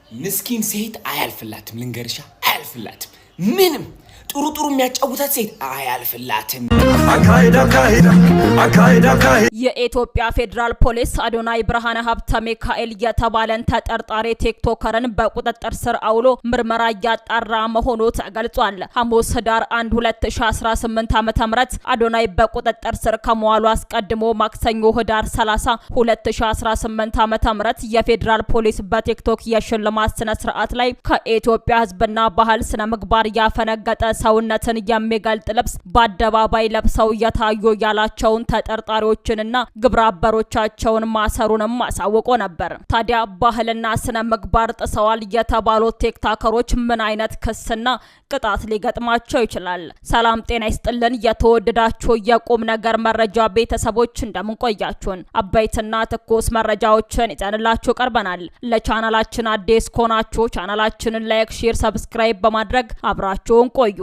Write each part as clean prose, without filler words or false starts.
ምስኪን ሴት አያልፍላትም ልንገርሻ አያልፍላትም ምንም ጥሩ የሚያጫውታት ሴት አያልፍላትም የኢትዮጵያ ፌደራል ፖሊስ አዶናይ ብርሃነ ሀብተ ሚካኤል የተባለን ተጠርጣሪ ቲክቶከርን በቁጥጥር ስር አውሎ ምርመራ ያጣራ መሆኑ ተገልጿል። ሐሙስ ህዳር 1 2018 ዓ.ም አዶናይ በቁጥጥር ስር ከመዋሉ አስቀድሞ ማክሰኞ ህዳር 30 2018 ዓ.ም የፌደራል ፖሊስ በቲክቶክ የሽልማት ስነ ስርዓት ላይ ከኢትዮጵያ ህዝብና ባህል ስነ ምግባር ያፈነገጠ ሰውነትን የሚገልጥ ልብስ በአደባባይ ለብሰው የታዩ ያላቸውን ተጠርጣሪዎችንና ግብረ አበሮቻቸውን ማሰሩንም አሳውቆ ነበር። ታዲያ ባህልና ስነ ምግባር ጥሰዋል የተባሉት ቲክቶከሮች ምን አይነት ክስና ቅጣት ሊገጥማቸው ይችላል? ሰላም ጤና ይስጥልን የተወደዳችሁ የቁም ነገር መረጃ ቤተሰቦች እንደምን ቆያችሁን? አበይትና ትኩስ መረጃዎችን ይዘንላችሁ ቀርበናል። ለቻናላችን አዲስ ከሆናችሁ ቻናላችንን ላይክ፣ ሼር፣ ሰብስክራይብ በማድረግ አብራችሁን ቆዩ።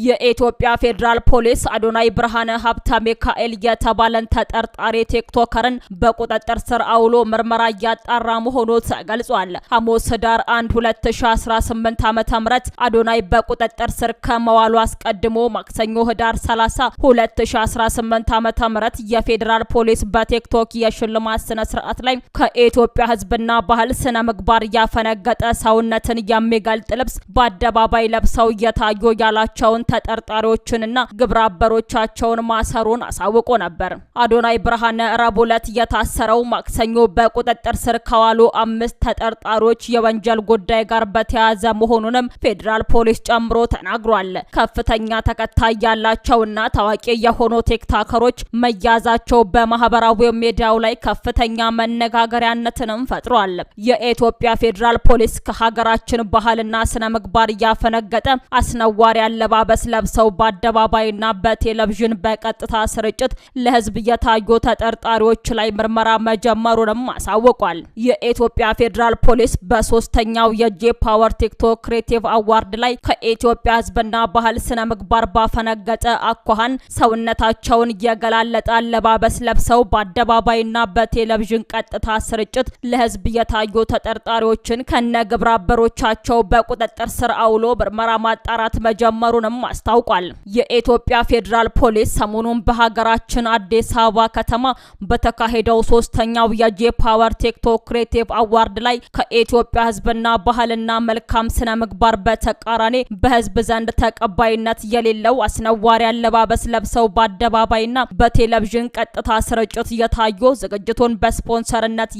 የኢትዮጵያ ፌደራል ፖሊስ አዶናይ ብርሃነ ሀብተ ሚካኤል የተባለን ተጠርጣሪ ቲክቶከርን በቁጥጥር ስር አውሎ ምርመራ ያጣራ መሆኑ ተገልጿል። ሐሙስ ህዳር 1 2018 ዓ.ም አዶናይ በቁጥጥር ስር ከመዋሉ አስቀድሞ ማክሰኞ ህዳር 30 2018 ዓ.ም የፌደራል ፖሊስ በቲክቶክ የሽልማት ስነ ስርዓት ላይ ከኢትዮጵያ ህዝብና ባህል ስነ ምግባር ያፈነገጠ ሰውነትን የሚገልጥ ልብስ በአደባባይ ለብሰው የታዩ ያላቸውን ተጠርጣሪዎችንና ግብረ አበሮቻቸውን ማሰሩን አሳውቆ ነበር። አዶናይ ብርሃነ ረቡዕ ዕለት የታሰረው ማክሰኞ በቁጥጥር ስር ከዋሉ 5 ተጠርጣሪዎች የወንጀል ጉዳይ ጋር በተያያዘ መሆኑንም ፌደራል ፖሊስ ጨምሮ ተናግሯል። ከፍተኛ ተከታይ ያላቸውና ታዋቂ የሆኑ ቲክቶከሮች መያዛቸው በማህበራዊ ሚዲያው ላይ ከፍተኛ መነጋገሪያነትንም ፈጥሯል። የኢትዮጵያ ፌደራል ፖሊስ ከሀገራችን ባህልና ስነ ምግባር ያፈነገጠ አስነዋሪ አለባበስ ለብሰው በአደባባይና በቴሌቪዥን በቀጥታ ስርጭት ለህዝብ የታዩ ተጠርጣሪዎች ላይ ምርመራ መጀመሩንም አሳውቋል። የኢትዮጵያ ፌደራል ፖሊስ በሶስተኛው የጄ ፓወር ቲክቶክ ክሬቲቭ አዋርድ ላይ ከኢትዮጵያ ህዝብና ባህል ስነ ምግባር ባፈነገጠ አኳኋን ሰውነታቸውን የገላለጠ አለባበስ ለብሰው በአደባባይና በቴሌቪዥን ቀጥታ ስርጭት ለህዝብ የታዩ ተጠርጣሪዎችን ከነግብረ አበሮቻቸው በቁጥጥር ስር አውሎ ምርመራ ማጣራት መጀመሩንም አስታውቋል። የኢትዮጵያ ፌደራል ፖሊስ ሰሞኑን በሀገራችን አዲስ አበባ ከተማ በተካሄደው ሶስተኛው የጄ ፓወር ቲክቶክ ክሬቲቭ አዋርድ ላይ ከኢትዮጵያ ህዝብና ባህልና መልካም ስነ ምግባር በተቃራኒ በህዝብ ዘንድ ተቀባይነት የሌለው አስነዋሪ አለባበስ ለብሰው በአደባባይና በቴሌቪዥን ቀጥታ ስርጭት የታዩ ዝግጅቱን በስፖንሰርነት